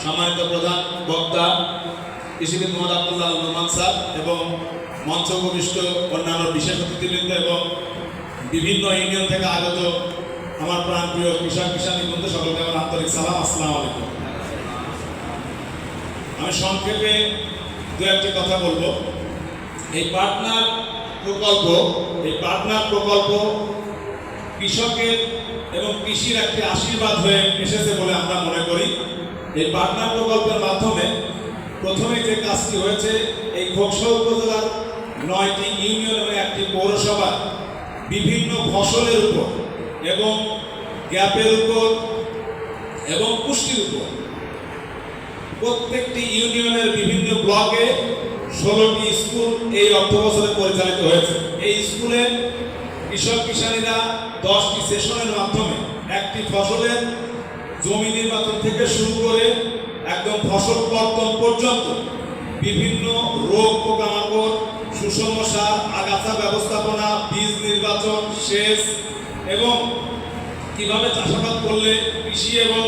সম্মানিত প্রধান বক্তা কৃষিবিদ মোহাম্মদ আব্দুল্লাহ আল নোমান স্যার এবং মঞ্চ উপবিষ্ট অন্যান্য বিশেষ অতিথিবৃন্দ এবং বিভিন্ন ইউনিয়ন থেকে আগত আমার প্রাণপ্রিয় কৃষক কিষানী বন্ধু সকলকে আমার আন্তরিক সালাম। আসসালামু আলাইকুম। আমি সংক্ষেপে দু একটি কথা বলবো। এই পার্টনার প্রকল্প কৃষকের এবং কৃষির একটি আশীর্বাদ হয়ে এসেছে বলে আমরা মনে করি। এই পার্টনার প্রকল্পের মাধ্যমে প্রথমে যে কাজটি হয়েছে, এই খোকসা উপজেলার 9টি ইউনিয়ন এবং একটি পৌরসভা বিভিন্ন ফসলের উপর এবং গ্যাপের উপর এবং পুষ্টির উপর প্রত্যেকটি ইউনিয়নের বিভিন্ন ব্লকে 16টি স্কুল এই অর্থ বছরে পরিচালিত হয়েছে। এই স্কুলে কৃষক কিষানীরা 10টি সেশনের মাধ্যমে একটি ফসলের জমি নির্বাচন থেকে শুরু করে একদম ফসল কর্তন পর্যন্ত বিভিন্ন রোগ পোকামাকড়, সুষম সার, আগাছা ব্যবস্থাপনা, বীজ নির্বাচন, সেচ এবং কিভাবে চাষাবাদ করলে কৃষি এবং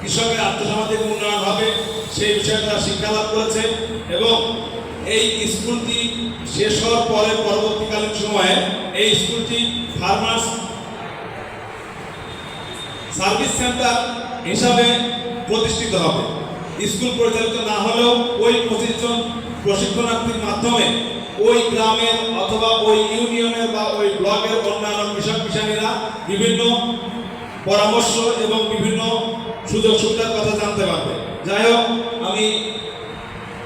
কৃষকের আর্থসামাজিক উন্নয়ন হবে সেই বিষয়ে তারা শিক্ষা লাভ করেছে। এবং এই স্কুলটি শেষ হওয়ার পরে পরবর্তীকালীন সময়ে এই স্কুলটি ফার্মার্স সার্ভিস সেন্টার হিসাবে প্রতিষ্ঠিত হবে। স্কুল পরিচালিত না হলেও ওই 25 জন প্রশিক্ষণার্থীর মাধ্যমে ওই গ্রামের অথবা ওই ইউনিয়নের বা ওই ব্লকের অন্যান্য কৃষক কিষানীরা বিভিন্ন পরামর্শ এবং বিভিন্ন সুযোগ সুবিধার কথা জানতে পারবে। যাই হোক, আমি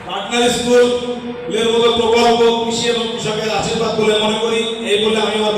পার্টনার স্কুলের মতো প্রকল্প কৃষি এবং কৃষকের আশীর্বাদ বলে মনে করি। এই বলে আমি আমার